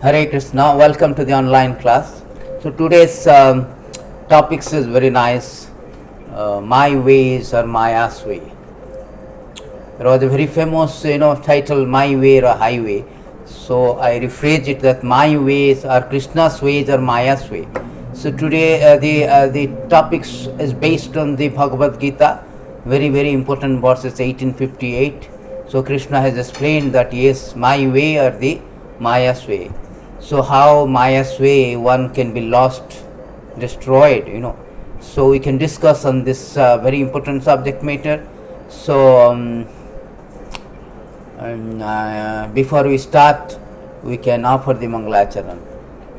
Hare Krishna, welcome to the online class. So today's topics is very nice. My ways or Maya's way. There was a very famous, title "My Way or Highway." So I rephrase it that my ways are Krishna's ways or Maya's way. So today the topics is based on the Bhagavad Gita, very important verses 1858. So Krishna has explained that yes, my way or the Maya's way. So how Maya's way one can be lost, destroyed, So we can discuss on this very important subject matter. So before we start, we can offer the Mangalacharan.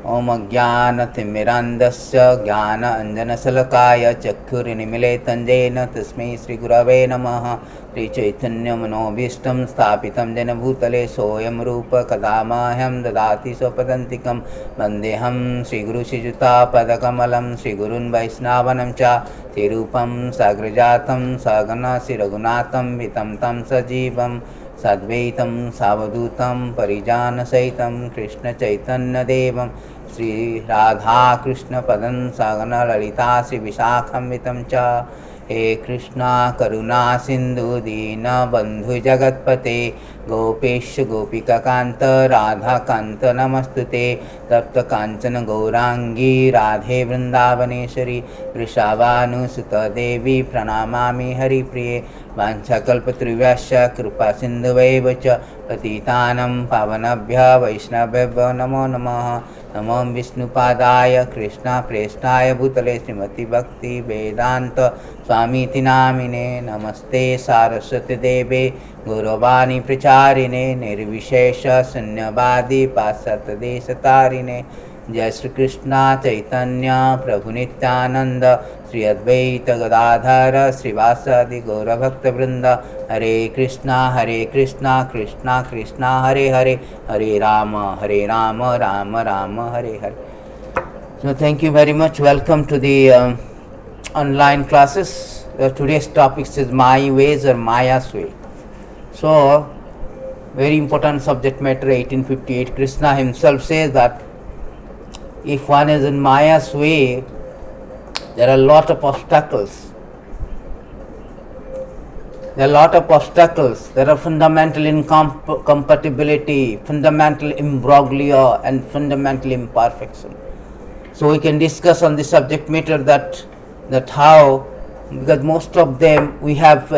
Om Jnana Timirandasya Jnana Anjana Salakaya Chakkhurinimelaytan Jena Tasmai Sri Gurave Namaha Sri Chaitanya Manobhishtam Sthapitam Jena Bhutale Soyam Rupa Kadamahyam Dadati Swapadantikam Vandeham Sri Guru Shijuta Padakamalam Sri Gurun Vaisnavanam Cha Tirupam Sagrajatam Sagana Siragunatam Vitam Tam Sajivam Sadvaitam Savadutam Parijana Saitam Krishna Chaitanya Devam Sri Radha Krishna Padan Sagana Lalita Sri Vishakham Vitam Cha He Krishna Karuna Sindhu Dina Bandhu Jagatpate Gopesh Gopika Kanta Radha Kanta Namastute Tapta Kanchana Gaurangi Radhe Vrindavaneshwari Vrishabhanu Sutta Devi Pranamami Hari Priye Vanchakalpatrivasya Krupa Sindhuvaiva Cha Patitanam Pavanabhya Vaishnavabhya Namo Namaha Namo Vishnupadaya Krishna Preshnaya Bhutale Srimati Bhakti Vedanta Swamiti Namine Namaste Saraswati Deve Gauravani Pracharine Nirvishesha Sunyabadi Pasat Desatarine Jai Shri Krishna Chaitanya Prabhu Nityananda Sri Advaita Gadadhara Srivasadi Gaura Bhakta Vrinda Hare Krishna Krishna Krishna Hare Hare Hare Rama Rama Rama Hare Hare. So thank you very much. Welcome to the online classes. Today's topic is my ways or Maya's way. So very important subject matter 1858. Krishna himself says that if one is in Maya's way, there are a lot of obstacles. There are fundamental incompatibility, fundamental imbroglio, and fundamental imperfection. So we can discuss on the subject matter that how, because most of them we have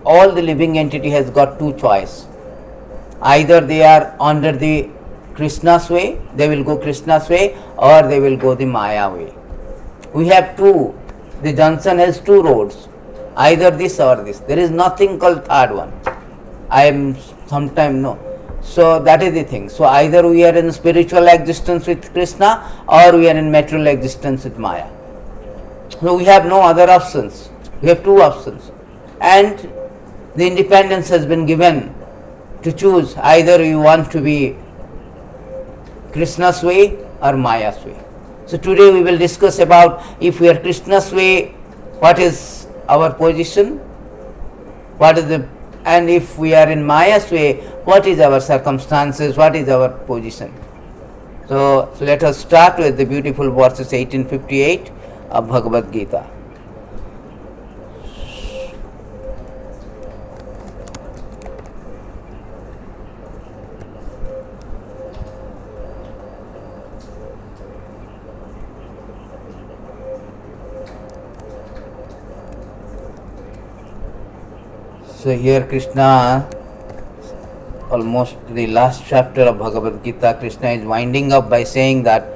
all the living entity has got two choice. Either they are under the Krishna's way, they will go Krishna's way, or they will go the Maya way. We have two. The junction has two roads, either this or this. There is nothing called third one. I am sometime no. So that is the thing. So either we are in spiritual existence with Krishna, or we are in material existence with Maya. So we have no other options. We have two options, and the independence has been given to choose. Either you want to be Krishna's way or Maya's way. So today we will discuss about if we are Krishna's way, what is our position, and if we are in Maya's way, what is our circumstances, what is our position. So let us start with the beautiful verses 1858 of Bhagavad Gita. So here Krishna, almost the last chapter of Bhagavad Gita, Krishna is winding up by saying that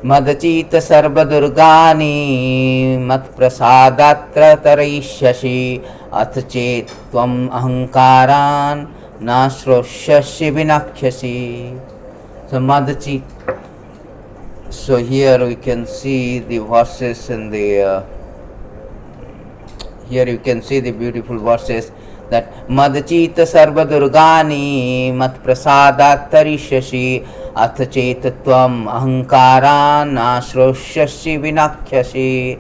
Madachita sarva durgani mat prasadatra taraishashi athachet tvam ahankaran nasroshashi vinakhyasi. So Madachit. So here we can see the verses in the here you can see the beautiful verses that Madachita sarva durgani mat prasadat tarishashi athachetatvam ahankaran ashroshashi vinakhyasi.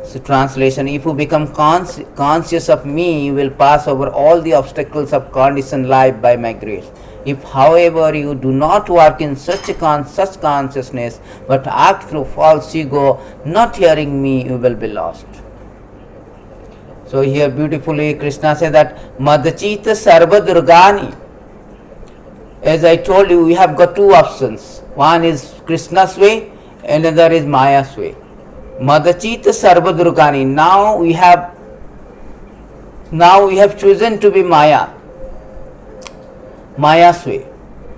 So translation, if you become conscious of me, you will pass over all the obstacles of conditioned life by my grace. If, however, you do not work in such consciousness, but act through false ego, not hearing me, you will be lost. So here beautifully Krishna says that Madachita Sarva Durgani. As I told you, we have got two options. One is Krishna's way, another is Maya's way. Madachita Sarva Durgani. Now we have chosen to be Maya. Maya's way.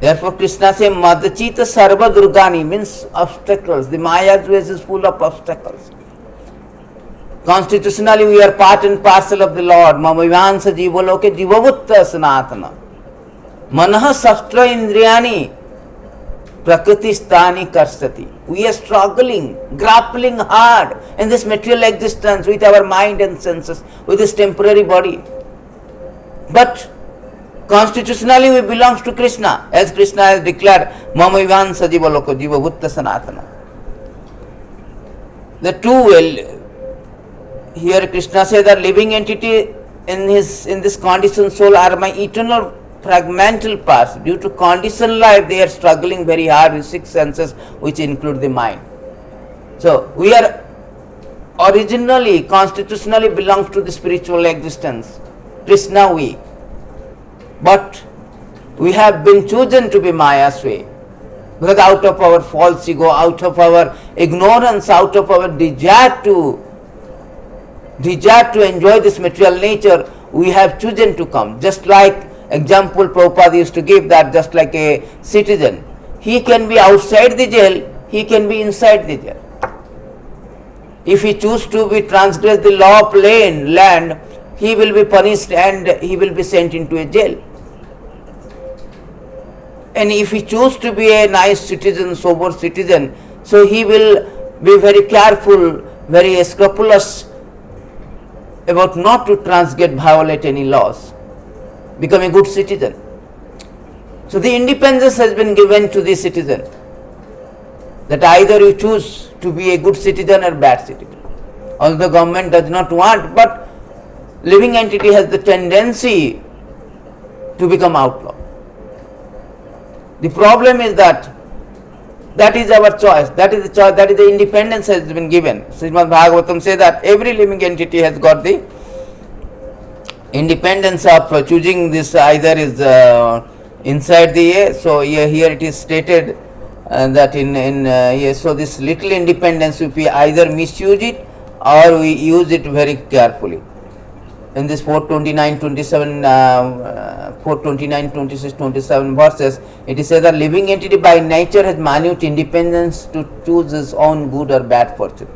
Therefore Krishna says Madachita Sarva Durgani means obstacles. The Maya's way is full of obstacles. Constitutionally we are part and parcel of the Lord. Mamavansa jivaloke jivavutta sanatana. Manah sastra indriyani prakriti sthani karsati. We are struggling, grappling hard in this material existence with our mind and senses, with this temporary body. But constitutionally we belong to Krishna, as Krishna has declared, Mamavansa jivaloke jivavutta sanatana. The two will. Here Krishna says that living entity in this conditioned soul are my eternal fragmental parts. Due to conditioned life, they are struggling very hard with six senses, which include the mind. So we are originally, constitutionally belongs to the spiritual existence, Krishna way. But we have been chosen to be Maya's way. Because out of our false ego, out of our ignorance, out of our desire to enjoy this material nature, we have chosen to come. Just like example Prabhupada used to give, that just like a citizen, he can be outside the jail, he can be inside the jail. If he chooses to be transgress the law of land, he will be punished and he will be sent into a jail. And if he chooses to be a nice citizen, sober citizen, so he will be very careful, very scrupulous about not to transgress, violate any laws, become a good citizen. So the independence has been given to the citizen, that either you choose to be a good citizen or bad citizen. Although government does not want, but living entity has the tendency to become outlaw. The problem is that is our choice, that is the choice, that is the independence has been given. Srimad Bhagavatam says that every living entity has got the independence of choosing this, either is inside the A. So here it is stated that so this little independence, if we either misuse it or we use it very carefully. In this 429, 26, 27 verses, it is said that living entity by nature has minute independence to choose his own good or bad fortune.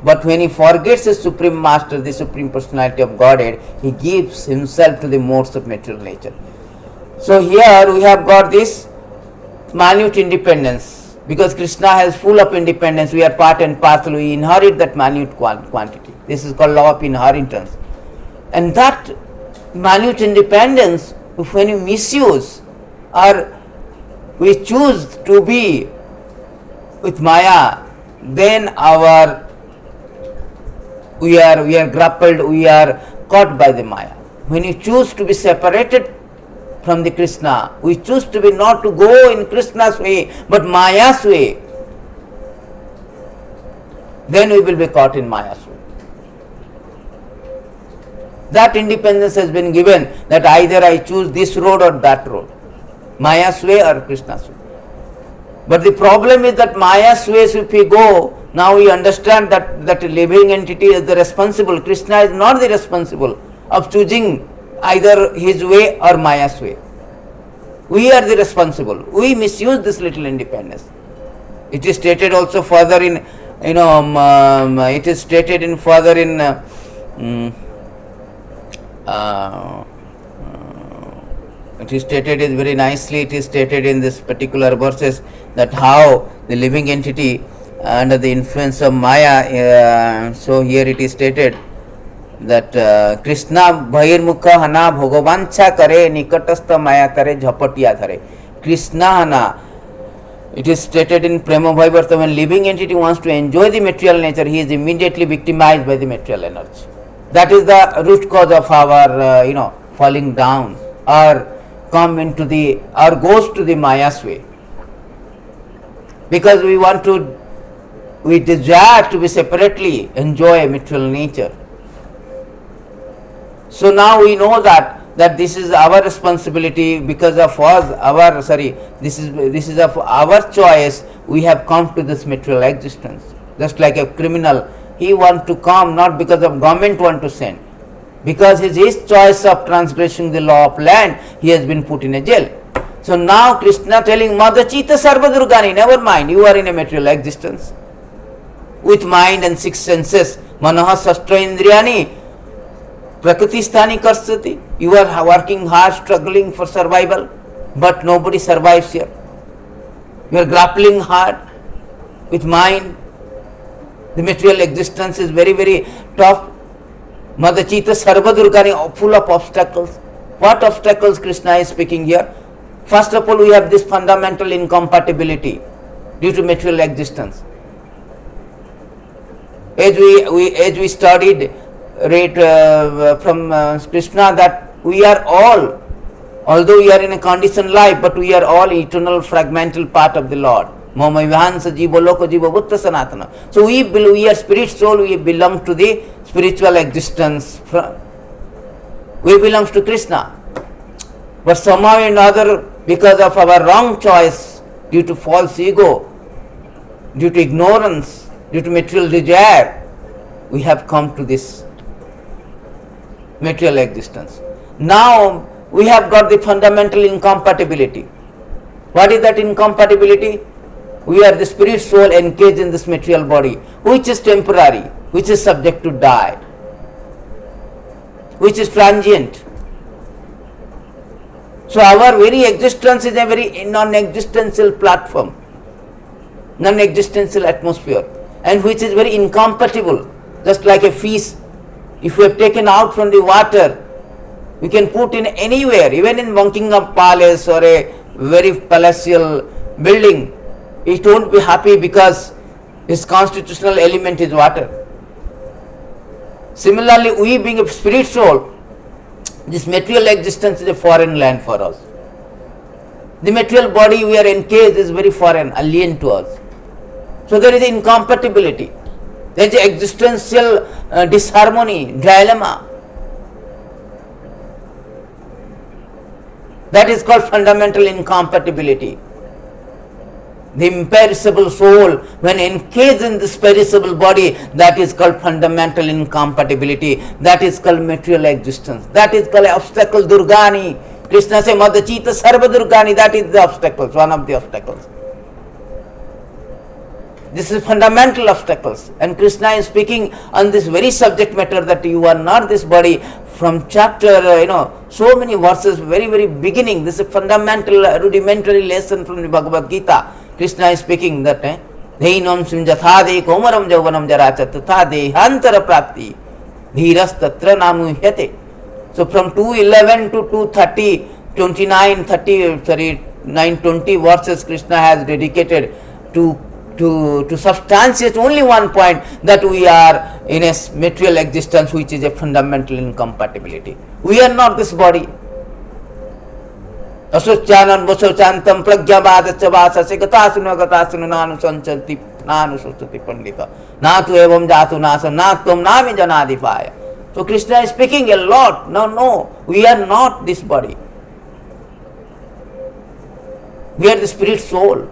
But when he forgets his supreme master, the supreme personality of Godhead, he gives himself to the modes of material nature. So here we have got this minute independence, because Krishna has full of independence. We are part and parcel, we inherit that minute quantity. This is called law of inheritance. And that minute independence, when you misuse or we choose to be with Maya, then we are grappled, we are caught by the Maya. When you choose to be separated from the Krishna, we choose to be not to go in Krishna's way, but Maya's way, then we will be caught in Maya's way. That independence has been given, that either I choose this road or that road, Maya's way or Krishna's way. But the problem is that Maya's ways, if we go, now we understand that living entity is the responsible. Krishna is not the responsible of choosing either his way or Maya's way. We are the responsible. We misuse this little independence. It is stated also further in, it is stated in further in it is stated very nicely, it is stated in this particular verses, that how the living entity under the influence of Maya, so here it is stated that Krishna bhahirmukha hana bhagavancha kare nikatastha maya kare jhapatiya dhare. Krishna hana, it is stated in Prema Bhaivarta, when living entity wants to enjoy the material nature, he is immediately victimized by the material energy. That is the root cause of our falling down or come into the or goes to the Maya's way. Because we desire to be separately enjoy material nature. So now we know that this is our responsibility because of this is of our choice. We have come to this material existence. Just like a criminal, he want to come not because of government want to send, because his choice of transgressing the law of land, he has been put in a jail. So now Krishna telling Mother Chita Sarva Durgani, never mind, you are in a material existence with mind and six senses. Manaha Sastra Indriyani Prakriti Sthani Karsati. You are working hard, struggling for survival, but nobody survives here. You are grappling hard with mind. The material existence is very, very tough. Mother Chita Sarva Durgani, full of obstacles. What obstacles Krishna is speaking here? First of all, we have this fundamental incompatibility due to material existence. As we studied from Krishna, that we are all, although we are in a conditioned life, but we are all eternal fragmental part of the Lord. Mama Vihansa Jiva Loko Jiva Bhutta Sanatana. So we are spirit soul, we belong to the spiritual existence. We belong to Krishna. But somehow or another, because of our wrong choice, due to false ego, due to ignorance, due to material desire, we have come to this material existence. Now we have got the fundamental incompatibility. What is that incompatibility? We are the spirit soul engaged in this material body, which is temporary, which is subject to die, which is transient. So our very existence is a very non-existential platform, non-existential atmosphere, and which is very incompatible. Just like a fish, if we have taken out from the water, we can put in anywhere, even in Buckingham Palace or a very palatial building. It won't be happy because its constitutional element is water. Similarly, we being a spirit soul, this material existence is a foreign land for us. The material body we are encased is very foreign, alien to us. So there is incompatibility. There is existential disharmony, dilemma. That is called fundamental incompatibility. The imperishable soul, when encased in this perishable body, that is called fundamental incompatibility. That is called material existence. That is called obstacle Durgani. Krishna says, Mother Chita Sarva Durgani, that is the obstacles, one of the obstacles. This is fundamental obstacles. And Krishna is speaking on this very subject matter, that you are not this body. From chapter, so many verses, very, very beginning. This is a fundamental, rudimentary lesson from the Bhagavad Gita. Krishna is speaking that Dheinam simjathade komaram jauvanam jaracha tatha dehantara prapti dhiras tatra namuhyate. So from 2:11 to 2:30, 29, 30, sorry, 9:20 verses Krishna has dedicated to substantiate only one point, that we are in a material existence which is a fundamental incompatibility. We are not this body. Asocyanam vasocyantam pragyabhadasya vasasya gatasunu nanu suchati pandita natu evam jatu nasa natvam nami janadipaya. So Krishna is speaking a lot. No, we are not this body. We are the spirit soul.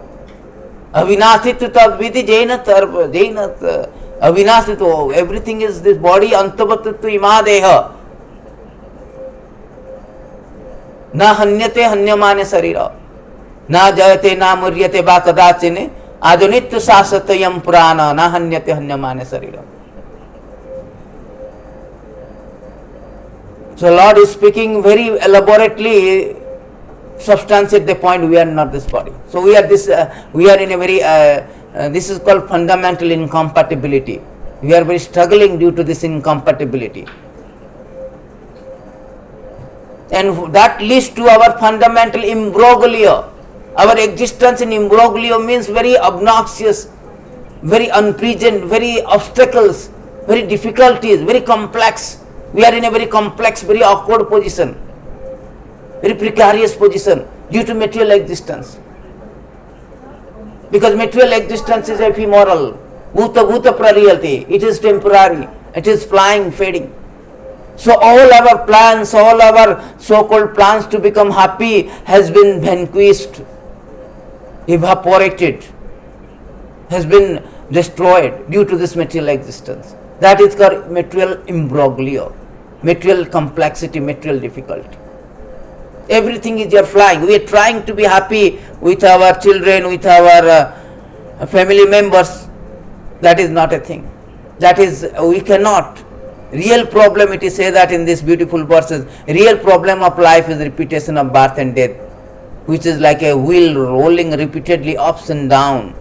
Avinasitva tadviti jainat avinasitva. Everything is this body. Antavatitva imadeha. Na hanyate hanyamane sarira. Na jayate na muryate ba kadachine. Adunitya sasatayam purana. Na hanyate hanyamane sarira. So Lord is speaking very elaborately, substantiate the point, we are not this body. So we are in a very, this is called fundamental incompatibility. We are very struggling due to this incompatibility. And that leads to our fundamental imbroglio. Our existence in imbroglio means very obnoxious, very unpleasant, very obstacles, very difficulties, very complex. We are in a very complex, very awkward position. very precarious position due to material existence. Because material existence is ephemeral, bhuta bhuta praliyate, it is temporary, it is flying, fading. So all our plans, all our so-called plans to become happy has been vanquished, evaporated, has been destroyed due to this material existence. That is called material imbroglio, material complexity, material difficulty. Everything is just flying. We are trying to be happy with our children, with our family members. That is not a thing. That is, we cannot. Real problem, it is say that in this beautiful verses, real problem of life is repetition of birth and death, which is like a wheel rolling repeatedly ups and down.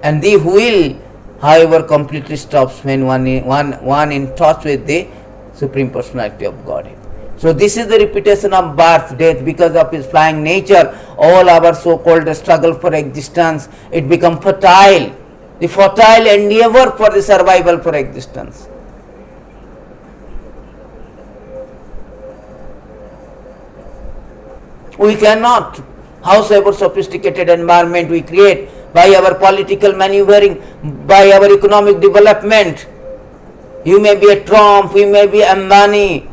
And the wheel, however, completely stops when one in touch with the Supreme Personality of Godhead. So this is the repetition of birth, death. Because of his flying nature, all our so-called struggle for existence, it becomes fertile. The fertile endeavor for the survival for existence. We cannot, howsoever sophisticated environment we create, by our political maneuvering, by our economic development, you may be a Trump, you may be Ambani,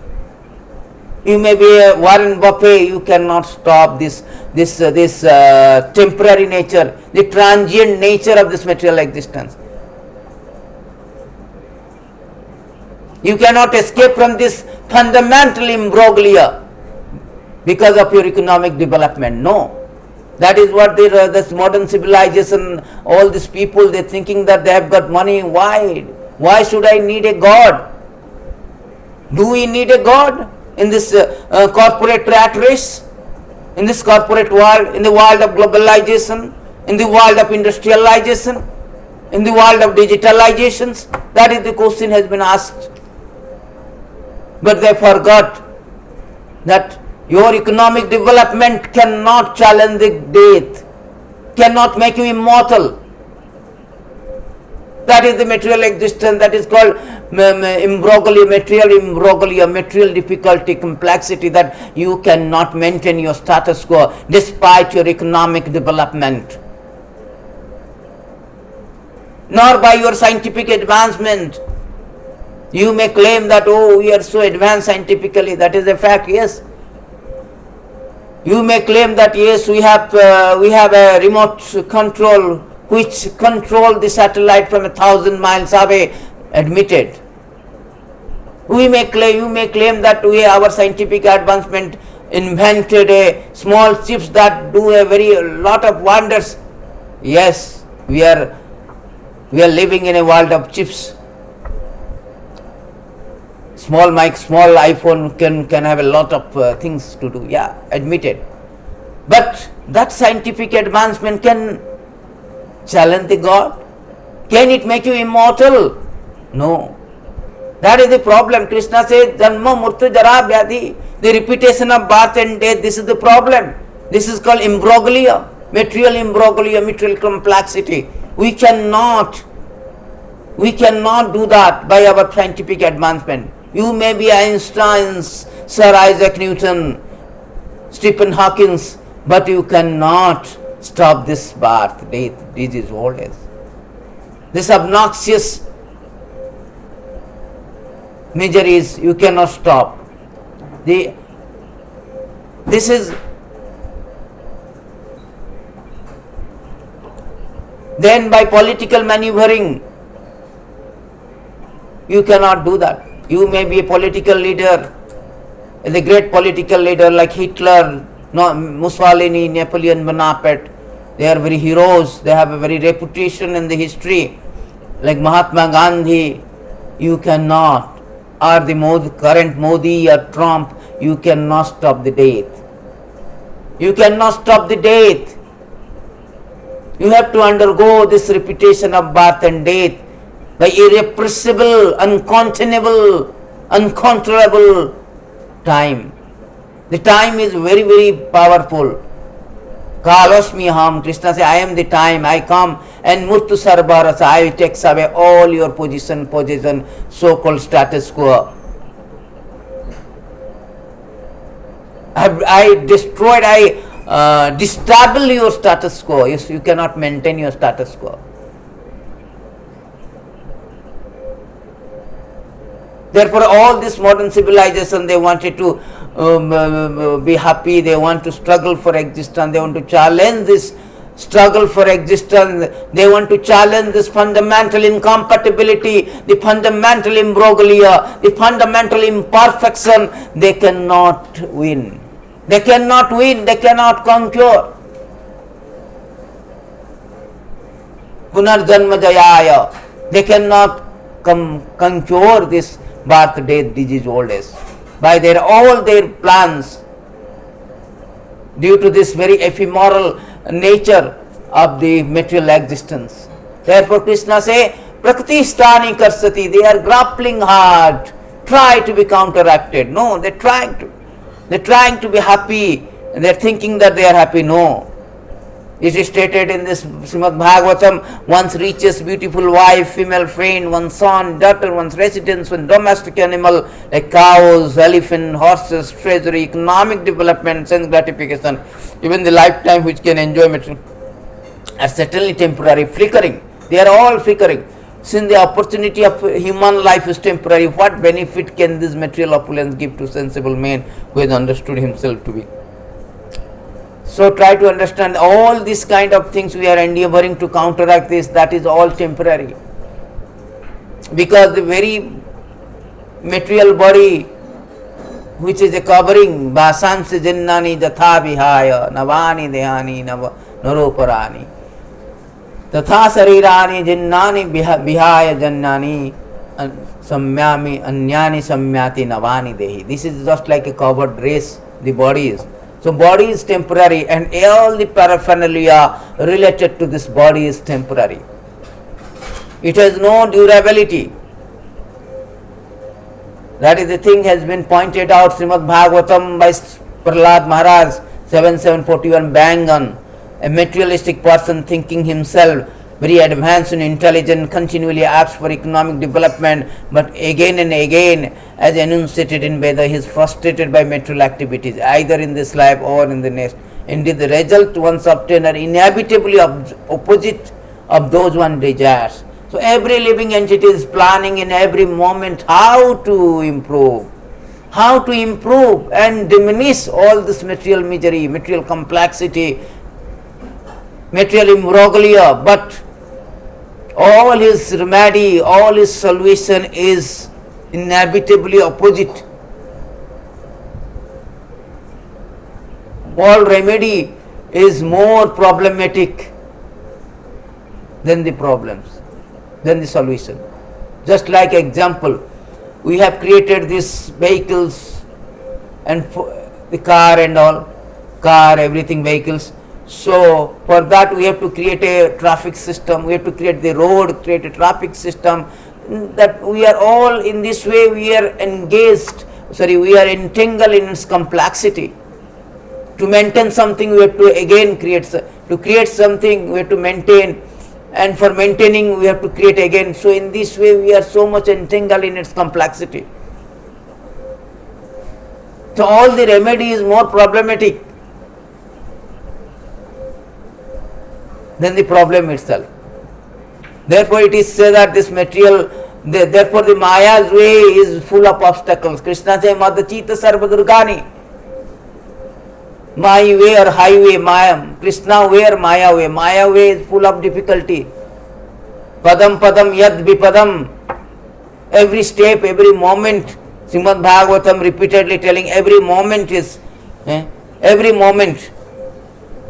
you may be a Warren Buffett, you cannot stop this temporary nature, the transient nature of this material existence. You cannot escape from this fundamental imbroglio because of your economic development. No. That is what this modern civilization, all these people, they're thinking that they have got money. Why? Why should I need a God? Do we need a God in this corporate rat race? In this corporate world, in the world of globalization, in the world of industrialization, in the world of digitalizations? That is the question has been asked. But they forgot that your economic development cannot challenge the death, cannot make you immortal. That is the material existence, that is called imbroglio, material difficulty, complexity, that you cannot maintain your status quo despite your economic development, nor by your scientific advancement. You may claim that, oh, we are so advanced scientifically, that is a fact, yes. You may claim that, yes, we have a remote control which control the satellite from 1,000 miles away, admitted. You may claim that our scientific advancement invented a small chips that do a lot of wonders. Yes, we are living in a world of chips. Small mic, small iPhone can have a lot of things to do. Yeah, admitted. But that scientific advancement can challenge the God? Can it make you immortal? No. That is the problem. Krishna says, Janma Murtu Jara Vyadhi. The repetition of birth and death, this is the problem. This is called imbroglio, material complexity. We cannot do that by our scientific advancement. You may be Einstein, Sir Isaac Newton, Stephen Hawking, but you cannot stop this birth, death, disease, old age. This obnoxious miseries you cannot stop. This is then by political maneuvering you cannot do that. You may be a political leader, the great political leader like Hitler, Mussolini, Napoleon Bonaparte. They are very heroes. They have a very reputation in the history. Like Mahatma Gandhi, you cannot. Or the current Modi or Trump, you cannot stop the death. You cannot stop the death. You have to undergo this repetition of birth and death by irrepressible, uncontainable, uncontrollable time. The time is very, very powerful. Kalasmi Ham, Krishna says, I am the time, I come and Murtu Sarbarasa, I takes away all your possession, so-called status quo. I destroyed, I destabilize your status quo. You cannot maintain your status quo. Therefore, all this modern civilization, they wanted to be happy, they want to struggle for existence, they want to challenge this struggle for existence, they want to challenge this fundamental incompatibility, the fundamental imbroglio, the fundamental imperfection. They cannot win. They cannot win, they cannot conquer. Punarjanma jayaya. They cannot conquer this birth, death, disease, old age by all their plans, due to this very ephemeral nature of the material existence. Therefore Krishna say, Prakriti sthani karsati, they are grappling hard, try to be counteracted. No, they're trying to be happy, and they're thinking that they are happy. No. It is stated in this Srimad Bhagavatam, one's reaches beautiful wife, female friend, one's son, daughter, one's residence, one domestic animal like cows, elephant, horses, treasury, economic development, sense gratification, even the lifetime which can enjoy material, are certainly temporary, flickering. They are all flickering. Since the opportunity of human life is temporary, what benefit can this material opulence give to sensible man who has understood himself to be? So try to understand all these kind of things we are endeavoring to counteract this, that is all temporary. Because the very material body which is a covering, Basansi Jinnani Jatha Vihaya, Navani Dehani Naroparani, Tatha Sarirani Jinnani Vihaya Jannani Samyami Anyani Samyati Navani Dehi. This is just like a covered dress, the body is. So body is temporary, and all the paraphernalia related to this body is temporary. It has no durability. That is the thing has been pointed out Srimad Bhagavatam by Prahlad Maharaj 7741 bang on. A materialistic person thinking himself very advanced and intelligent continually asks for economic development, but again and again, as enunciated in Veda, he is frustrated by material activities, either in this life or in the next. Indeed, the result once obtained are inevitably opposite of those one desires. So every living entity is planning in every moment how to improve and diminish all this material misery, material complexity, material imbroglio, but all his remedy, all his solution is inevitably opposite. All remedy is more problematic than the problems, than the solution. Just like example, we have created these vehicles and the car and all, everything vehicles. So for that we have to create a traffic system, we have to create the road, create a traffic system, that we are all in this way, we are we are entangled in its complexity. To maintain something we have to again create something we have to maintain, and for maintaining we have to create again. So in this way we are so much entangled in its complexity. So all the remedy is more problematic than the problem itself. Therefore it is said that this material, therefore the Maya's way is full of obstacles. Krishna says, Madachita Sarva Durgani. My way or highway, Maya, Krishna way or Maya way. Maya way is full of difficulty. Padam padam yad vipadam. Every step, every moment, Srimad Bhagavatam repeatedly telling every moment is, every moment.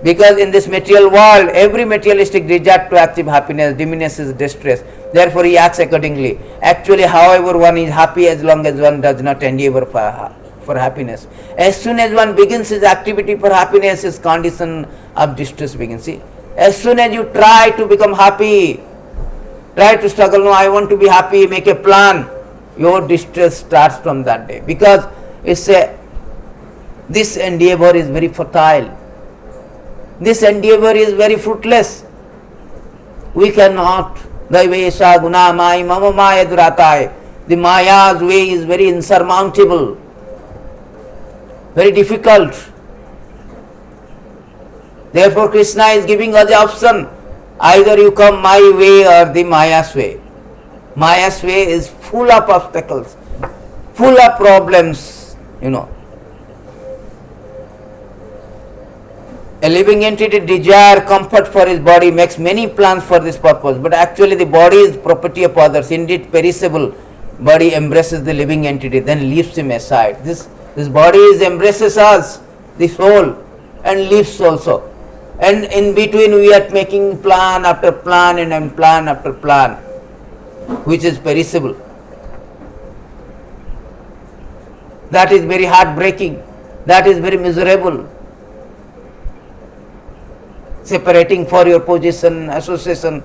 Because in this material world, every materialistic desire to achieve happiness diminishes distress. Therefore, he acts accordingly. Actually, however, one is happy as long as one does not endeavor for happiness. As soon as one begins his activity for happiness, his condition of distress begins. See, as soon as you try to become happy, try to struggle, no, I want to be happy, make a plan, your distress starts from that day. Because this endeavor is very fertile. This endeavor is very fruitless. We cannot. Daivesha guna mai mama maya duratai. The Maya's way is very insurmountable. very difficult. Therefore Krishna is giving us the option, either you come my way or the Maya's way. Maya's way is full of obstacles, full of problems, A living entity desire comfort for his body, makes many plans for this purpose, but actually the body is property of others, indeed perishable. Body embraces the living entity, then leaves him aside. This body embraces us, the soul, and leaves also. And in between we are making plan after plan and plan after plan, which is perishable. That is very heartbreaking. That is very miserable. Separating for your position, association,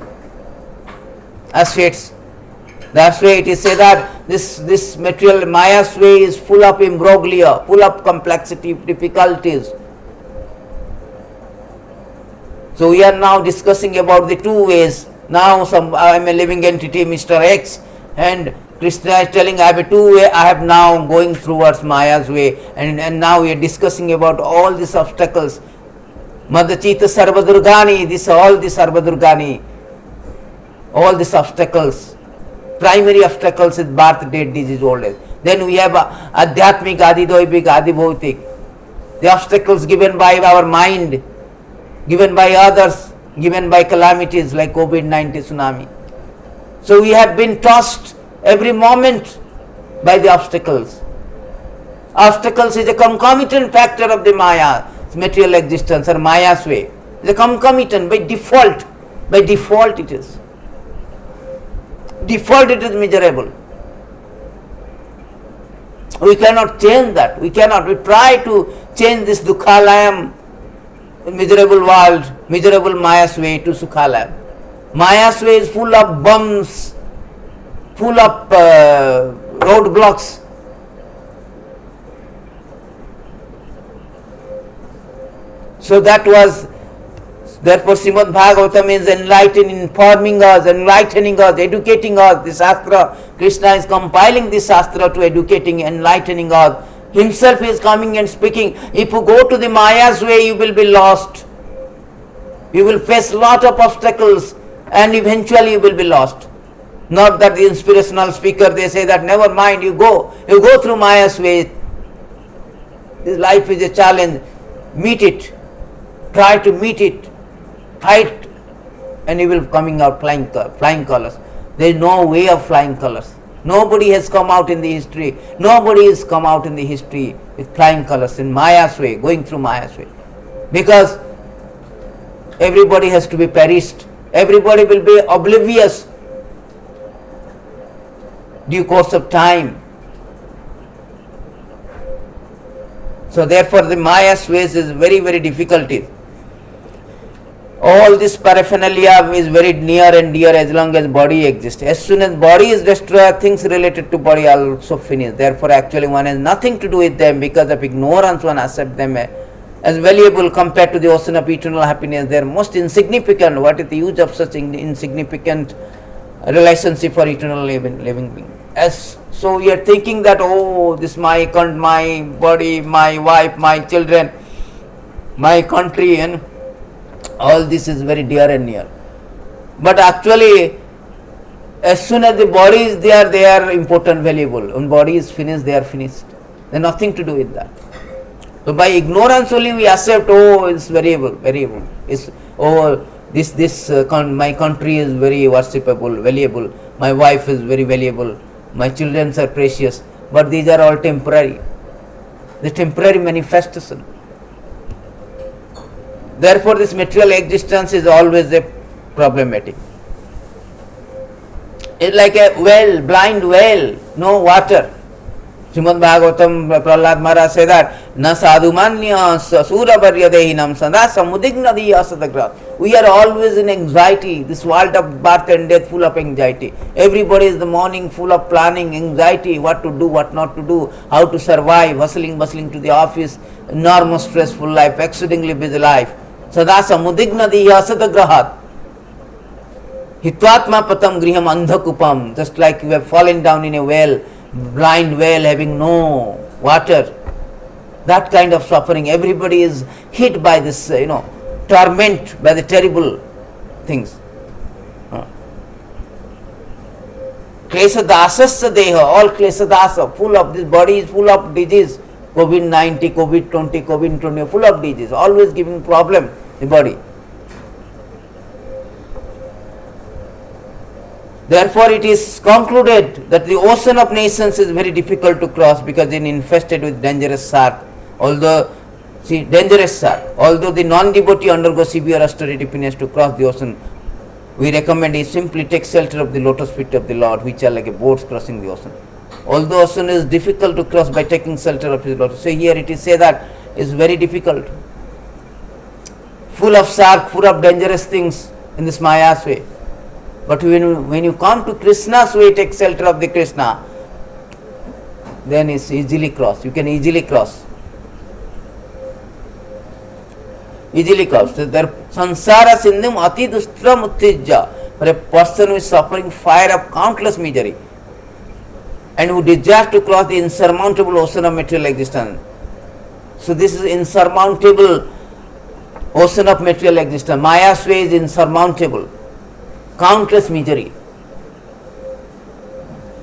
assets. That's why it is said that this material Maya's way is full of imbroglio, full of complexity, difficulties. So we are now discussing about the two ways. Now I am a living entity, Mr. X, and Krishna is telling I have a two way. I have now going towards Maya's way, and now we are discussing about all these obstacles. Madachita Sarvadurgani, all the Sarvadurgani, all these obstacles. Primary obstacles is birth, death, disease, old age. Then we have Adhyatmik, Adidoibik, Adibhautik. The obstacles given by our mind, given by others, given by calamities like COVID-19 tsunami. So we have been tossed every moment by the obstacles. Obstacles is a concomitant factor of the Maya, material existence or Maya's way. It's a concomitant by default. By default it is. Default it is miserable. We cannot change that. We cannot. We try to change this Dukhalayam, miserable world, miserable Maya's way to Sukhalayam. Maya's way is full of bumps, full of roadblocks. So that was, therefore Srimad Bhagavatam is enlightening, informing us, enlightening us, educating us. The Shastra, Krishna is compiling this Shastra to educating, enlightening us. Himself is coming and speaking. If you go to the Maya's way, you will be lost. You will face lot of obstacles and eventually you will be lost. Not that the inspirational speaker, they say that never mind, you go through Maya's way. This life is a challenge. Meet it. Try to meet it. Fight and you will coming out flying colors. There is no way of flying colors. Nobody has come out in the history. Nobody has come out in the history with flying colors in Maya's way, going through Maya's way. Because everybody has to be perished. Everybody will be oblivious due course of time. So therefore the Maya's ways is very, very difficult. All this paraphernalia is very near and dear as long as body exists. As soon as body is destroyed, things related to body are also finished. Therefore actually one has nothing to do with them. Because of ignorance one accepts them as valuable compared to the ocean of eternal happiness. They are most insignificant. What is the use of such insignificant relationship for eternal living being? So we are thinking that, this my body, my wife, my children, my country, and all this is very dear and near. But actually, as soon as the body is there, they are important, valuable. When body is finished, they are finished. They have nothing to do with that. So by ignorance only we accept, it's variable. It's, my country is very worshipable, valuable. My wife is very valuable. My children are precious. But these are all temporary. The temporary manifestation. Therefore this material existence is always a problematic. It's like a well, blind well, no water. Srimad Bhagavatam, Prahlad Maharaj say that, Na sadhumanya suravarya dehinam sada samudignadi asadagra. We are always in anxiety, this world of birth and death full of anxiety. Everybody is in the morning full of planning, anxiety, what to do, what not to do, how to survive, bustling to the office, enormous stressful life, exceedingly busy life. Sada samudignadi asadagrahat. Hitvatma patam griham andhakupam. Just like you have fallen down in a well, blind well having no water. That kind of suffering. Everybody is hit by this, torment, by the terrible things. Klesadasasya deha, all klesadasa, full of, this body is full of disease. COVID-19, COVID-20, COVID-20, full of disease, always giving problem, the body. Therefore, it is concluded that the ocean of nations is very difficult to cross because it is infested with dangerous shark. Although the non-devotee undergoes severe austerity penance to cross the ocean, we recommend he simply take shelter of the lotus feet of the Lord, which are like a boats crossing the ocean. Although ocean is difficult to cross by taking shelter of his lotus. So here it is say that is very difficult. Full of shark, full of dangerous things in this Maya's way. But when you come to Krishna's way, take shelter of the Krishna, then it's easily crossed. You can easily cross. Easily cross. So there, sansara sindhum ati dustram uttijja. For a person who is suffering fire of countless misery and who desires to cross the insurmountable ocean of material existence. So this is insurmountable ocean of material existence. Maya's way is insurmountable. Countless misery.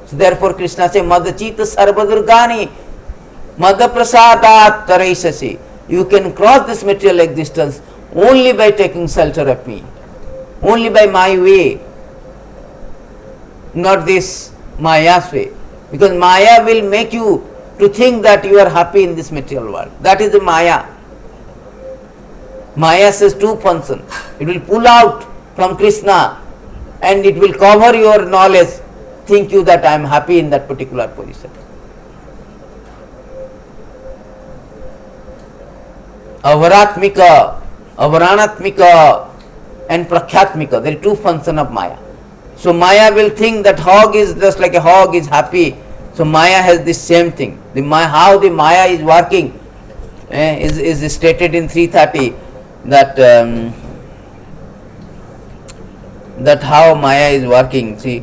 So therefore Krishna says, Madachita sarvadurgani madaprasadat taraisasi. You can cross this material existence only by taking shelter of me. Only by my way. Not this Maya's way. Because Maya will make you to think that you are happy in this material world. That is the Maya. Maya says two functions. It will pull out from Krishna and it will cover your knowledge, think you that I am happy in that particular position. Avaratmika, avaranatmika and prakhyatmika, there are two functions of Maya. So Maya will think that hog is just like a hog is happy. So Maya has the same thing. How the Maya is working is stated in 330 that how Maya is working. See,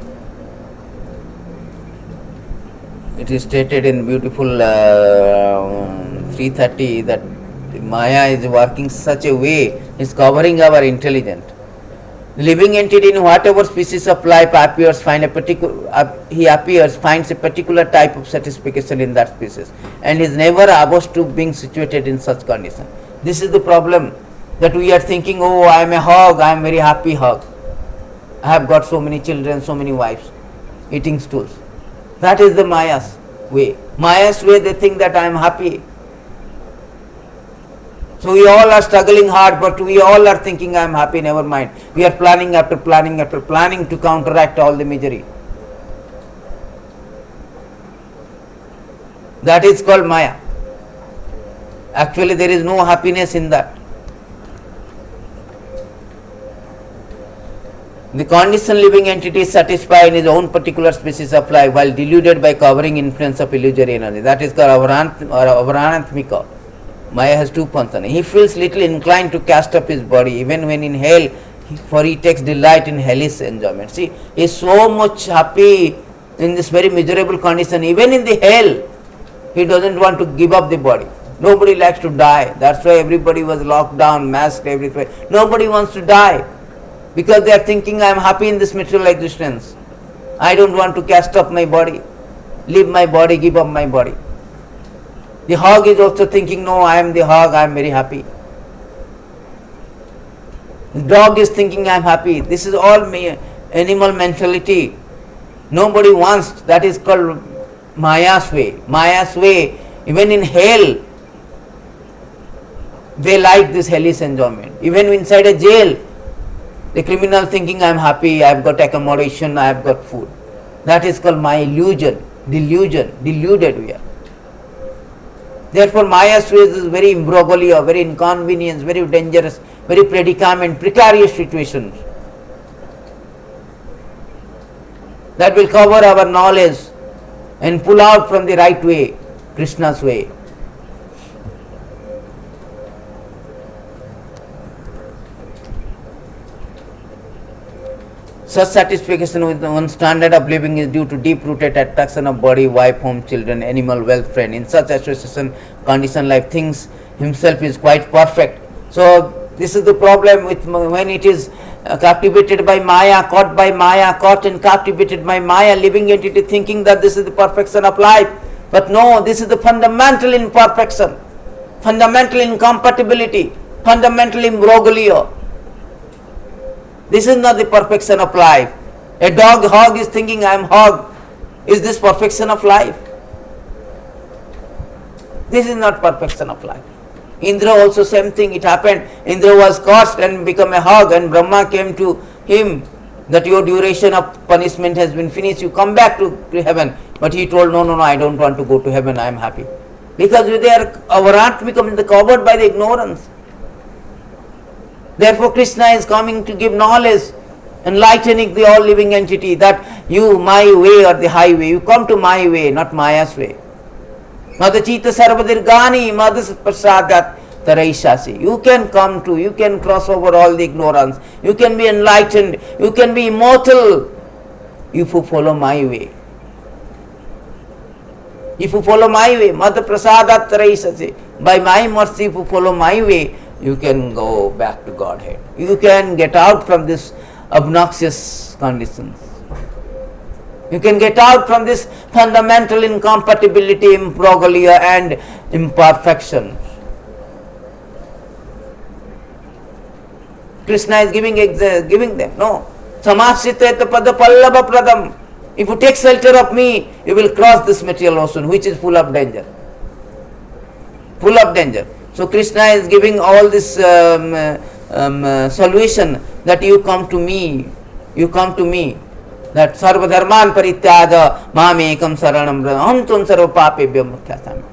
it is stated in beautiful 330 that Maya is working such a way, is covering our intelligence. Living entity in whatever species of life appears, finds a particular type of satisfaction in that species, and is never averse to being situated in such condition. This is the problem, that we are thinking, oh, I am a hog, I am very happy hog. I have got so many children, so many wives, eating stools. That is the Maya's way. Maya's way, they think that I am happy. So we all are struggling hard, but we all are thinking I am happy, never mind. We are planning after planning after planning to counteract all the misery. That is called Maya. Actually, there is no happiness in that. The conditioned living entity is satisfied in his own particular species of life while deluded by covering influence of illusory energy. That is called avaranatmika. Maya has two functions. He feels little inclined to cast up his body even when in hell, for he takes delight in hellish enjoyment. See, he is so much happy in this very miserable condition. Even in the hell, he doesn't want to give up the body. Nobody likes to die. That's why everybody was locked down, masked everywhere. Nobody wants to die because they are thinking I am happy in this material existence. I don't want to cast up my body, leave my body, give up my body. The hog is also thinking, no, I am the hog, I am very happy. The dog is thinking, I am happy. This is all animal mentality. Nobody wants, that is called Maya's way. Maya's way, even in hell, they like this hellish enjoyment. Even inside a jail, the criminal thinking, I am happy, I have got accommodation, I have got food. That is called my illusion, deluded we are. Therefore, Maya's ways is very imbroglio, very inconvenience, very dangerous, very predicament, precarious situations. That will cover our knowledge and pull out from the right way, Krishna's way. Such satisfaction with one standard of living is due to deep-rooted attraction of body, wife, home, children, animal, wealth, friend. In such association, condition life thinks himself is quite perfect. So this is the problem with when it is captivated by Maya, caught and captivated by Maya, living entity thinking that this is the perfection of life. But no, this is the fundamental imperfection, fundamental incompatibility, fundamental imbroglio. This is not the perfection of life. A hog is thinking, I am hog. Is this perfection of life? This is not perfection of life. Indra also same thing, it happened. Indra was cursed and become a hog, and Brahma came to him that your duration of punishment has been finished, you come back to heaven. But he told, no, I don't want to go to heaven, I am happy. Because our heart becomes covered by the ignorance. Therefore Krishna is coming to give knowledge, enlightening the all living entity that you, my way or the highway, you come to my way, not Maya's way. Madachita sarvadirgani madas prasadat taraishasi. You can come to, you can cross over all the ignorance, you can be enlightened, you can be immortal if you follow my way. If you follow my way, Mata prasadat taraishasi. By my mercy, if you follow my way, you can go back to Godhead. You can get out from this obnoxious conditions. You can get out from this fundamental incompatibility, imbroglio and imperfection. Krishna is giving them. No. Samasita pada pallava pradam. If you take shelter of me, you will cross this material ocean, which is full of danger. Full of danger. So Krishna is giving all this solution that you come to me. That sarva dharman parityaja mamekam saranam aham tvam sarva papebhyam mukhyasami.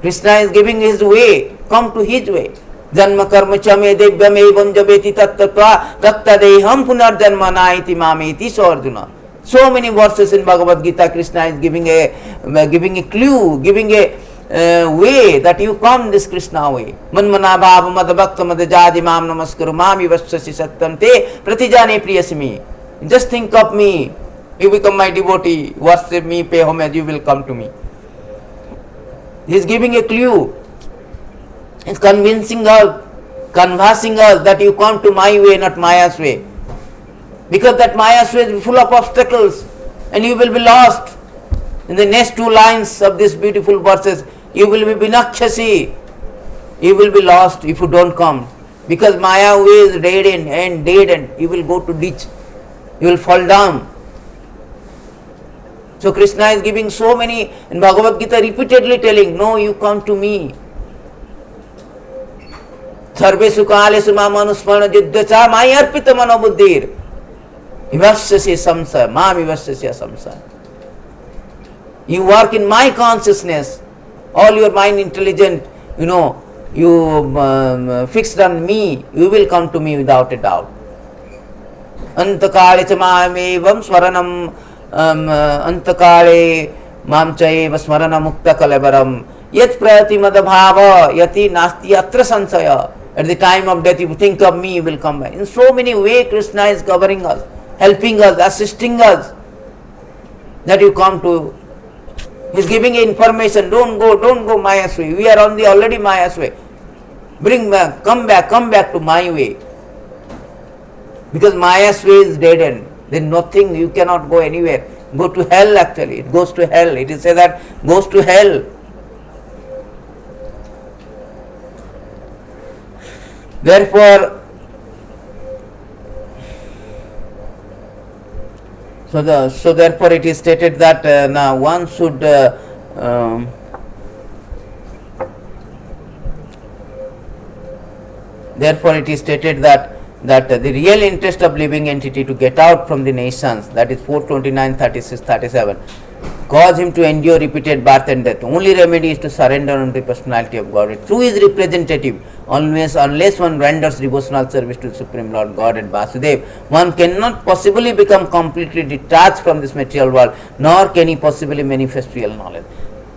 Krishna is giving his way. Come to his way. Janma karma chame devyam evam jabeti tattatva tattadeham punar janma naiti mameti so Arjuna. So many verses in Bhagavad Gita, Krishna is giving a clue, giving a way that you come this Krishna way. Manmana bhava mad bhakta mad jadi mam namaskaru mami vassasi sattam te pratijane priyasimi. Just think of me. You become my devotee. Worship me, pay homage, you will come to me. He is giving a clue. He is convincing us, conversing us that you come to my way, not Maya's way. Because that Maya's way is full of obstacles and you will be lost. In the next two lines of this beautiful verses, you will be binakshasi. You will be lost if you don't come. Because Maya way is dead end. You will go to ditch. You will fall down. So Krishna is giving so many, in Bhagavad Gita repeatedly telling, no, you come to me. Sarve sukale suma manusmana jiddhacha maya arpita mano buddhir. Vivasyasya samsaya, ma vivasyasya samsaya. You work in my consciousness, all your mind intelligent, you fixed on me, you will come to me without a doubt. Antakale cha mamevam swaranam antakale mam chaiva smarana mukta kalabaram yat prayati madabhava yati nasti atra sansaya. At the time of death, you think of me, you will come back. In so many ways, Krishna is covering us, helping us, assisting us, that you come to. He is giving information, don't go Maya's way. We are on the already Maya's way. Bring back, come back to my way. Because Maya's way is dead end. There is nothing, you cannot go anywhere. Go to hell actually. It goes to hell. It is said that goes to hell. Therefore, therefore it is stated that now one should therefore it is stated that the real interest of living entity to get out from the nations, that is 429, 36, 37, cause him to endure repeated birth and death. Only remedy is to surrender unto the personality of God. Through his representative, unless one renders devotional service to the Supreme Lord God and Vasudeva, one cannot possibly become completely detached from this material world, nor can he possibly manifest real knowledge.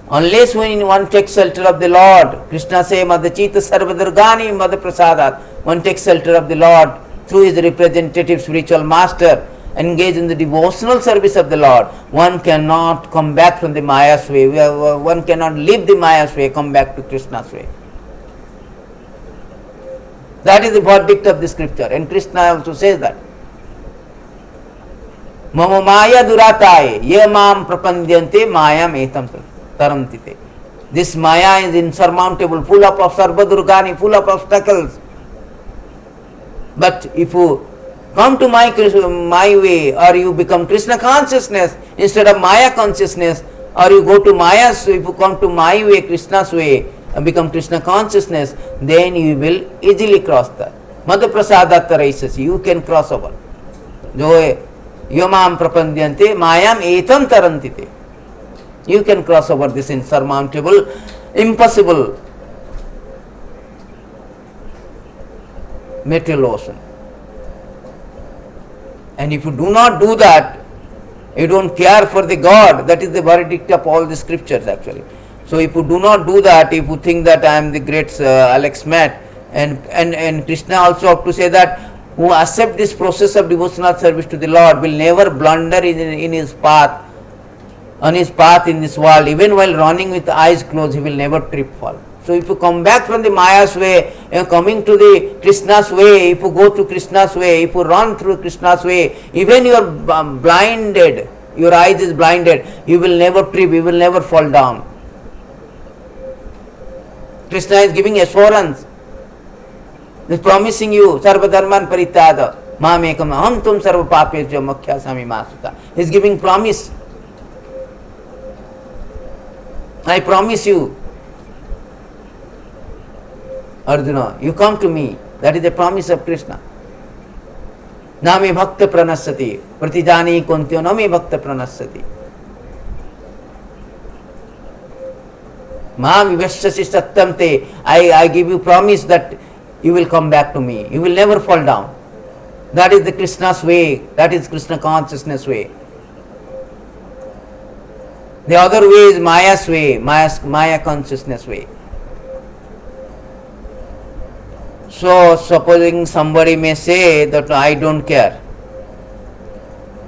Unless when one takes shelter of the Lord, Krishna says, Madachita sarvadurgani madaprasadat, one takes shelter of the Lord through his representative spiritual master, engage in the devotional service of the Lord, one cannot come back from the Maya's way. One cannot leave the Maya's way, come back to Krishna's way. That is the verdict of the scripture, and Krishna also says that. Mama Maya durataye, ye mam prapandyante mayam etam tarantite. This Maya is insurmountable, full of sarvadurgani, full of obstacles. But if you come to my way, or you become Krishna consciousness instead of Maya consciousness, or you go to Maya's, if you come to my way, Krishna's way, and become Krishna consciousness, then you will easily cross that. Madhya prasadat raisasi, you can cross over. Jo yamam prapandyante mayam etam tarantite. You can cross over this insurmountable, impossible material ocean. And if you do not do that, you don't care for the God. That is the verdict of all the scriptures actually. So if you do not do that, if you think that I am the great Alex Matt, and Krishna also have to say that who accept this process of devotional service to the Lord will never blunder in his path, on his path in this world. Even while running with eyes closed, he will never trip fall. So if you come back from the Maya's way, coming to the Krishna's way, if you go to Krishna's way, if you run through Krishna's way, even you are blinded, your eyes is blinded, you will never trip, you will never fall down. Krishna is giving assurance. He is promising you, Sarva Dharman Paritada, Mamekam, Aham Tum Sarva Papesya Makhya Sami Masuta. He is giving promise. I promise you, Arjuna, you come to me. That is the promise of Krishna. Name bhakta pranasati. Pratijani kuntyo name bhakta pranasati. Ma vivashyasi satyam te. I give you promise that you will come back to me. You will never fall down. That is the Krishna's way. That is Krishna consciousness way. The other way is Maya's way, Maya consciousness way. So, supposing somebody may say that I don't care.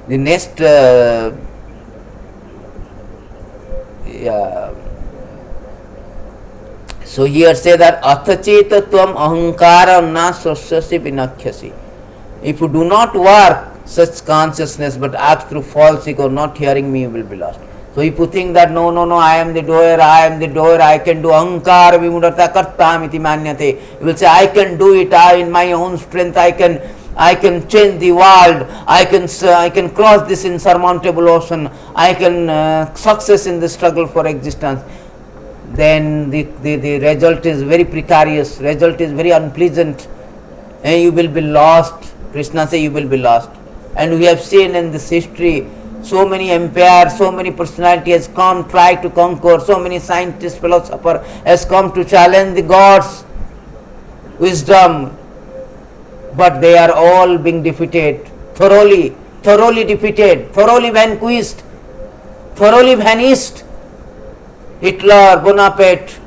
The next, so here say that athacheta tvam ahankara na swasyasi vinakhyasi. If you do not work such consciousness but act through false ego, not hearing me, you will be lost. So if you think that no, I am the doer, I can do ahankara vimudata kartam iti manyate. You will say I can do it, in my own strength I can change the world, I can cross this insurmountable ocean, I can success in the struggle for existence. Then the result is very precarious, result is very unpleasant, and you will be lost. Krishna says you will be lost. And we have seen in this history, so many empires, so many personalities has come, try to conquer, so many scientists, philosophers has come to challenge the gods' wisdom, but they are all being defeated, thoroughly defeated, thoroughly vanquished, thoroughly vanished. Hitler, Bonaparte,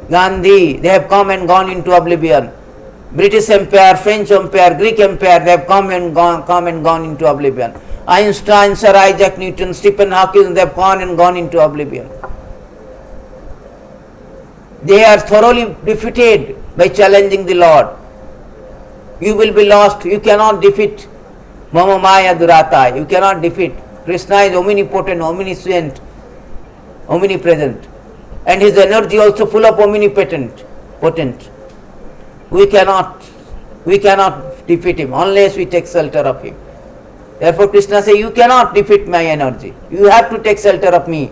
Gandhi, they have come and gone into oblivion. British Empire, French Empire, Greek Empire, they have come and gone into oblivion. Einstein, Sir Isaac Newton, Stephen Hawking, they have gone and gone into oblivion. They are thoroughly defeated by challenging the Lord. You will be lost. You cannot defeat Mama Maya Durata. You cannot defeat. Krishna is omnipotent, omniscient, omnipresent. And his energy also full of omnipotent. We cannot defeat him unless we take shelter of him. Therefore Krishna says, you cannot defeat my energy. You have to take shelter of me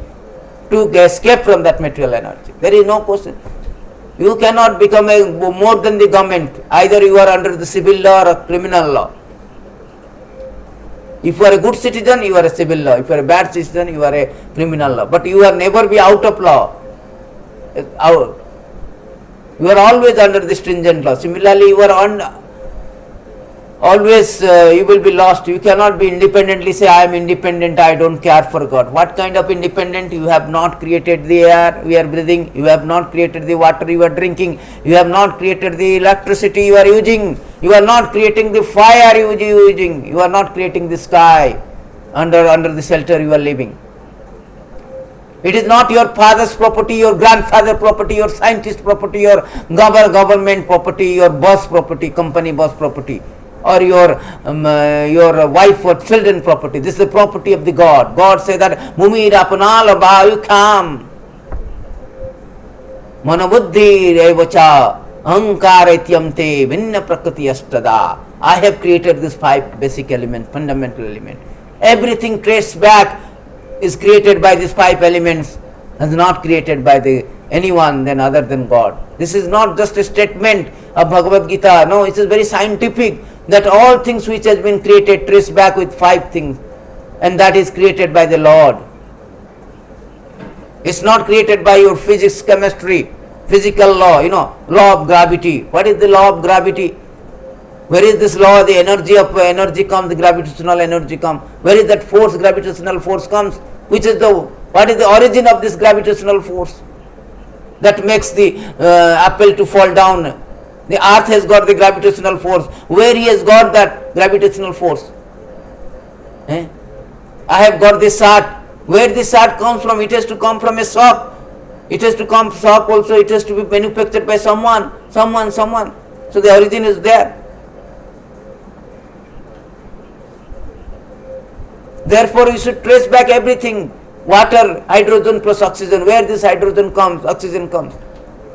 to escape from that material energy. There is no question. You cannot become more than the government. Either you are under the civil law or criminal law. If you are a good citizen, you are a civil law. If you are a bad citizen, you are a criminal law. But you will never be out of law. You are always under the stringent law. Similarly, you are always you will be lost. You cannot be independently say, I am independent, I don't care for God. What kind of independent? You have not created the air we are breathing, you have not created the water you are drinking, you have not created the electricity you are using, you are not creating the fire you are using, you are not creating the sky under the shelter you are living. It is not your father's property, your grandfather's property, your scientist property, your government property, your boss property, company boss property, or your wife or children property. This is the property of the God. God says that Mumir Apanal Bayukam Manabuddhi Revacha Ankar Etyamte Vinna Prakriti Astada. I have created these 5 basic elements, fundamental elements. Everything traced back is created by these 5 elements, and not created by anyone then other than God. This is not just a statement of Bhagavad Gita. No, it is very scientific that all things which has been created trace back with 5 things, and that is created by the Lord. It's not created by your physics, chemistry, physical law, law of gravity. What is the law of gravity? Where is this law? The energy comes, the gravitational energy comes. Where is that force, gravitational force comes? What is the origin of this gravitational force that makes the apple to fall down? The earth has got the gravitational force. Where he has got that gravitational force? I have got this shot. Where this shot comes from? It has to come from a shop. It has to come shop also. It has to be manufactured by someone. So the origin is there. Therefore, we should trace back everything. Water, hydrogen plus oxygen. Where this hydrogen comes, oxygen comes.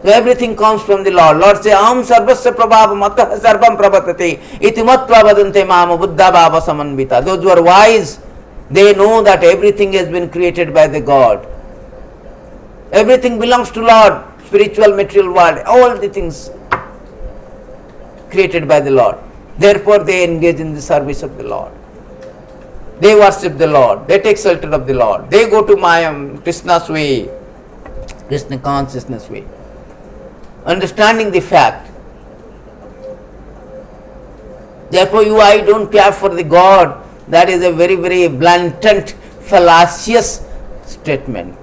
So everything comes from the Lord. Lord says, Aham sarvasya prabhavam atah sarvam prabhatate iti matva vadante mama buddha bhava samanvita. Those who are wise, they know that everything has been created by the God. Everything belongs to Lord. Spiritual, material world, all the things created by the Lord. Therefore, they engage in the service of the Lord. They worship the Lord. They take shelter of the Lord. They go to Krishna's way, Krishna consciousness way. Understanding the fact. Therefore, I don't care for the God. That is a very, very blatant, fallacious statement.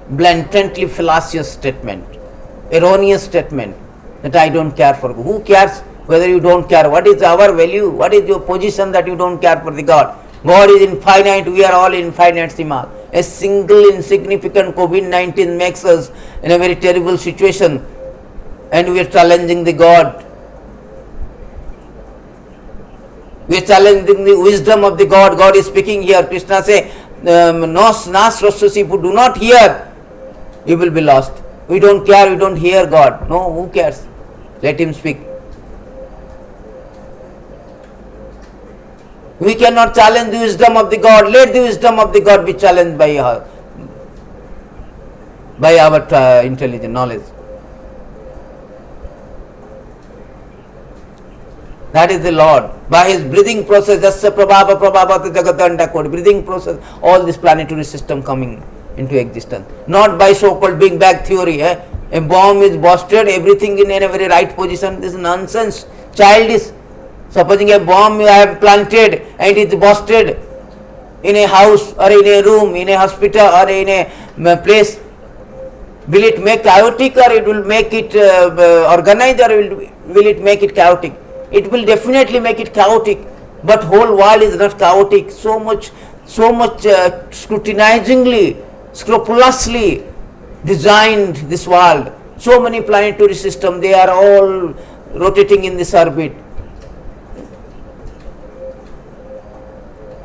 Blatantly fallacious statement. Erroneous statement that I don't care for. Who cares whether you don't care? What is our value? What is your position that you don't care for the God? God is infinite, we are all infinitesimal. A single insignificant COVID-19 makes us in a very terrible situation, and we are challenging the God. We are challenging the wisdom of the God. God is speaking here. Krishna says, if you do not hear, you will be lost. We don't care, we don't hear God. No, who cares? Let him speak. We cannot challenge the wisdom of the God. Let the wisdom of the God be challenged by our intelligent knowledge. That is the Lord. By his breathing process, Jasya Prabhava Prabhavata Jagatanda Kodi, breathing process, all this planetary system coming into existence. Not by so-called Big Bang theory. A bomb is busted, everything in a very right position. This is nonsense, childish. Supposing a bomb you have planted and it is busted in a house or in a room, in a hospital or in a place, will it make chaotic or it will make it organized, or will it make it chaotic? It will definitely make it chaotic, but whole world is not chaotic. So much scrutinizingly, scrupulously designed this world. So many planetary systems, they are all rotating in this orbit.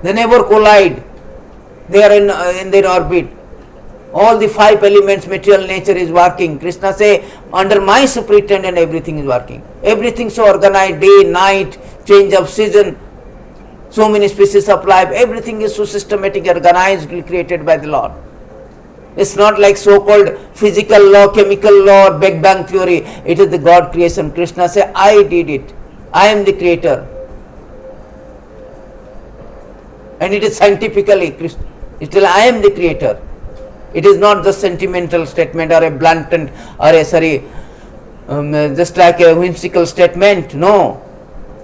They never collide. They are in their orbit. All the 5 elements, material nature is working. Krishna say, under my superintendence everything is working. Everything so organized, day, night, change of season, so many species of life, everything is so systematic, organized, created by the Lord. It's not like so-called physical law, chemical law, or Big Bang theory. It is the God creation. Krishna say, I did it. I am the creator. And it is scientifically, I am the creator. It is not just sentimental statement or a blatant or just like a whimsical statement. No,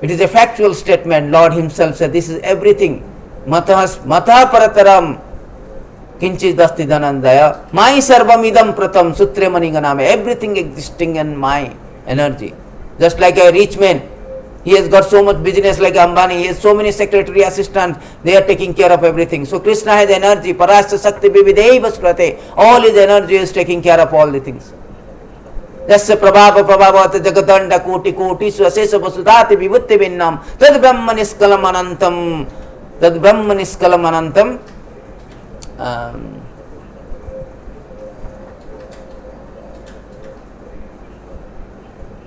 It is a factual statement. Lord himself said, this is everything. Matah parataram kinchit asti dhanandaya. My sarvamidam pratam sutre maniganame. Everything existing in my energy. Just like a rich man, he has got so much business like Ambani, he has so many secretary assistants, they are taking care of everything. So Krishna has energy, parasya sakti vivideva sprate. All his energy is taking care of all the things. Jasya prabhava prabhavata jagadanda koti koti swasesa vasudhati vibhutti vinnam tad brahma niskalam anantam tad brahma niskalam anantam.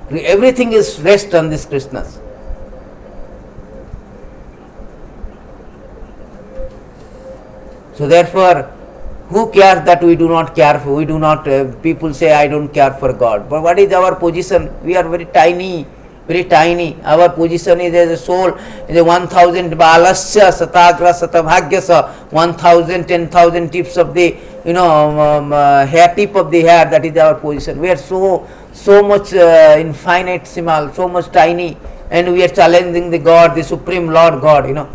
Everything is rest on this Krishna's. So therefore, who cares that we do not care for, we do not, people say I don't care for God. But what is our position? We are very tiny, very tiny. Our position is as a soul, is a 1000 balasya satagra satabhagyasa, 1000, 10,000 tips of the, hair tip of the hair, that is our position. We are so much infinitesimal, so much tiny, and we are challenging the God, the Supreme Lord God,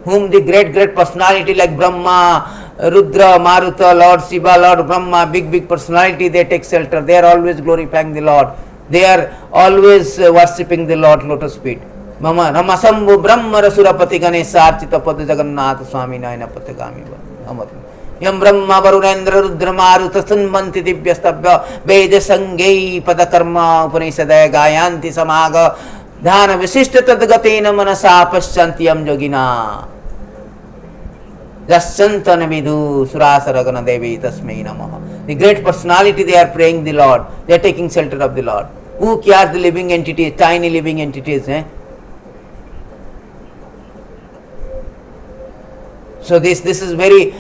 whom the great personality like Brahma, Rudra, Maruta, Lord Shiva, Lord Brahma, big personality, they take shelter. They are always glorifying the Lord. They are always worshipping the Lord lotus feet. Mama Ramasambhu Brahma Rasurapati Ganesha Archita Pada Jagannatha Swami Naina Patagami Amar. Yam Brahma Varunendra Rudra Maruta Sanmanti Divyastabhya Veda Sangei Padakarma Upanishadaya Gayanti Samaga Dhana Visishta Tadgatena Manasa Paschantiyam Yogina Jasyantana Vidhu Surasaragana Devi Tasmai Namaha. The great personality, they are praying the Lord. They are taking shelter of the Lord. Who cares the living entities, tiny living entities? So this is very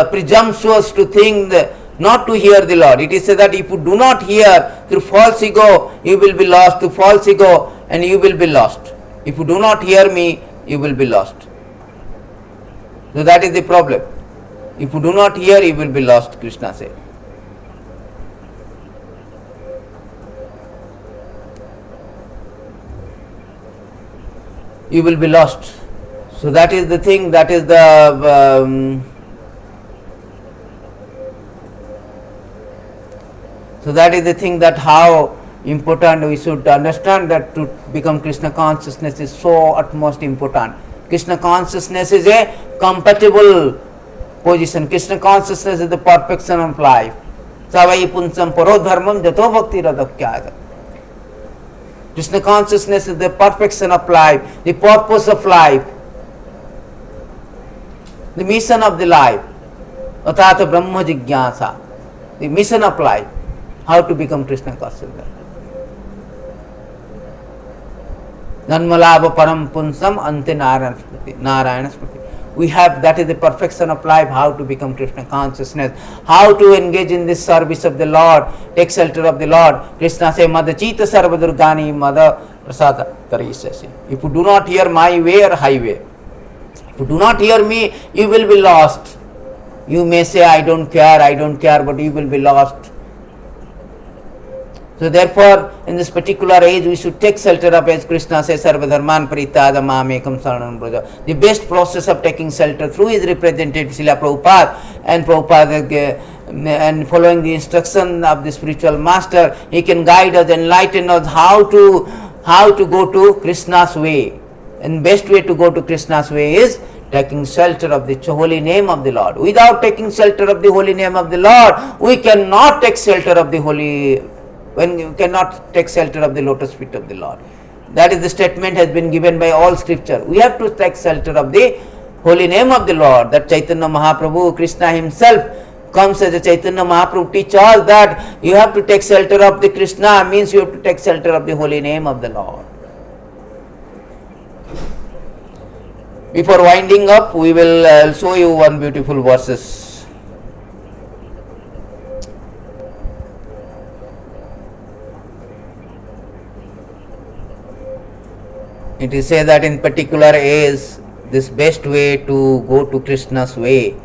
presumptuous to think not to hear the Lord. It is said that if you do not hear through false ego, you will be lost. Through false ego, and you will be lost. If you do not hear me, you will be lost. So that is the problem. If you do not hear, you will be lost, Krishna said. You will be lost. So that is the thing, that is the so that is the thing, that how important we should understand that to become Krishna consciousness is so utmost important. Krishna consciousness is a compatible position. Krishna consciousness is the perfection of life. Savai punsam paro dharmam jato bhakti radhakyāja. Krishna consciousness is the perfection of life, the purpose of life, the mission of the life. Atata Brahma Jigyasa, the mission of life, how to become Krishna consciousness. Janmalabha param punsam ante Narayana smriti. We have, that is the perfection of life, how to become Krishna consciousness, how to engage in this service of the Lord, take shelter of the Lord. Krishna says, Madachita sarva durgani mada prasada karisasi. If you do not hear my way or highway, if you do not hear me, you will be lost. You may say, I don't care, but you will be lost. So therefore, in this particular age, we should take shelter of, as Krishna says, Sarva Dharman Paritada Mamekam Saranam Braja. The best process of taking shelter through his representative Srila Prabhupada, and Prabhupada, and following the instruction of the spiritual master, he can guide us, enlighten us how to go to Krishna's way. And best way to go to Krishna's way is taking shelter of the holy name of the Lord. Without taking shelter of the holy name of the Lord, we cannot take shelter of the holy. When you cannot take shelter of the lotus feet of the Lord. That is the statement has been given by all scripture. We have to take shelter of the holy name of the Lord. That Chaitanya Mahaprabhu, Krishna himself comes as a Chaitanya Mahaprabhu, teach us that you have to take shelter of the Krishna, means you have to take shelter of the holy name of the Lord. Before winding up, we will show you one beautiful verses. It is said that in particular age, this best way to go to Krishna's way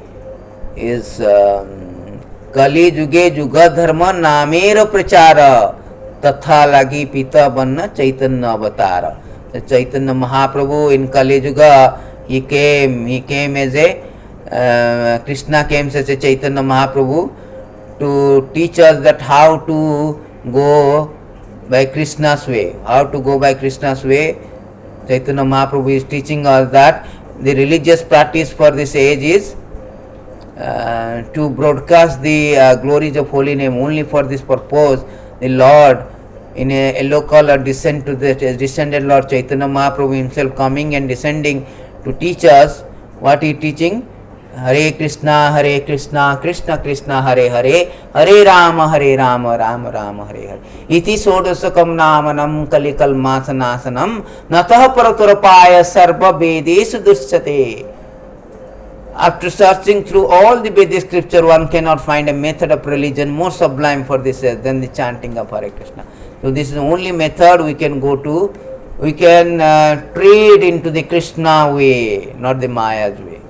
is Kali Juge Juga Dharma Namera Prachara तथा लगी पीता बन्न Chaitanya avatar. The Chaitanya Mahaprabhu in Kali Yuga, he came as a Krishna came as a Chaitanya Mahaprabhu to teach us that how to go by Krishna's way. How to go by Krishna's way. Chaitanya Mahaprabhu is teaching us that the religious practice for this age is to broadcast the glories of holy name. Only for this purpose, the Lord in a yellow color descended Lord Chaitanya Mahaprabhu himself coming and descending to teach us. What he teaching? Hare Krishna, Krishna Krishna, Hare Hare, Hare Rama, Rama Rama, Hare Hare. Iti sodasakam namanam kalikal masanasanam natah paraturapaya sarva vedesu dusyate. After searching through all the Vedic scripture, one cannot find a method of religion more sublime for this than the chanting of Hare Krishna. So this is the only method we can go to. We can trade into the Krishna way, not the Maya's way.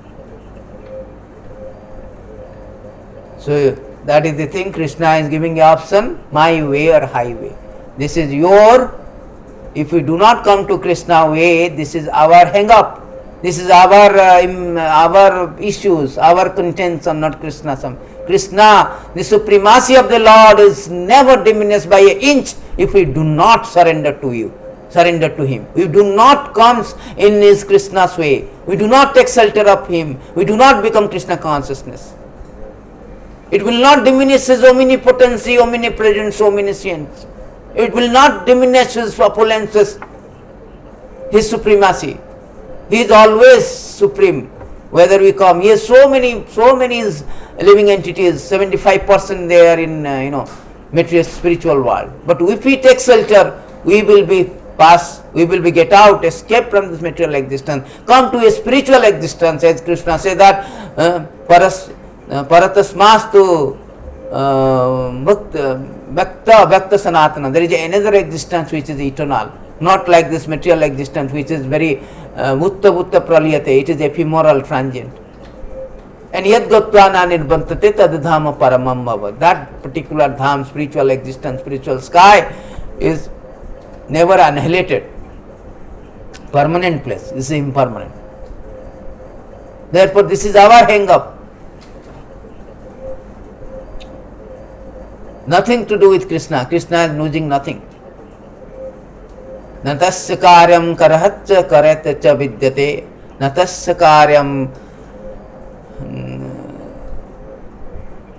So that is the thing. Krishna is giving the option, my way or highway. This is your. If we do not come to Krishna way, this is our hang up. This is our issues, our contention, not Krishna. Krishna, the supremacy of the Lord is never diminished by an inch if we do not surrender to you, surrender to Him. We do not come in His Krishna's way. We do not take shelter of Him. We do not become Krishna consciousness. It will not diminish His omnipotency, omnipresence, omniscience. It will not diminish His opulences, His supremacy. He is always supreme. Whether we come, He has so many living entities. 75% they are in material spiritual world. But if we take shelter, we will be get out, escape from this material existence, come to a spiritual existence. As Krishna says that paratasmastu bhakta sanatana. There is another existence which is eternal. Not like this material existence which is very mutta praliyate, it is ephemeral, transient. And yet gatvana nirbantate tadadhama paramam bhava. That particular dham, spiritual existence, spiritual sky is never annihilated. Permanent place, this is impermanent. Therefore this is our hang up. Nothing to do with Krishna. Krishna is losing nothing. Natasya karyam karahaccha karete cha vidyate. Natasya karyam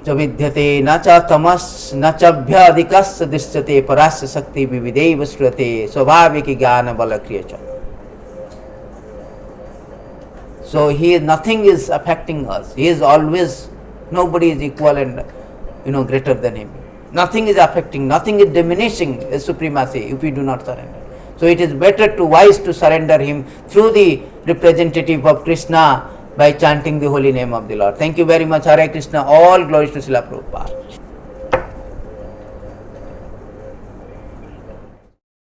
cha vidyate. Nacha tamas nacha bhyadikas dishyate. Parasya sakti vivideva shriyate. Swabhaviki jnana bala kriyacha. So nothing is affecting us. He is always, nobody is equal and greater than Him. Nothing is affecting, nothing is diminishing His supremacy if we do not surrender. So it is wise to surrender Him through the representative of Krishna by chanting the holy name of the Lord. Thank you very much. Hare Krishna. All glories to Srila Prabhupada.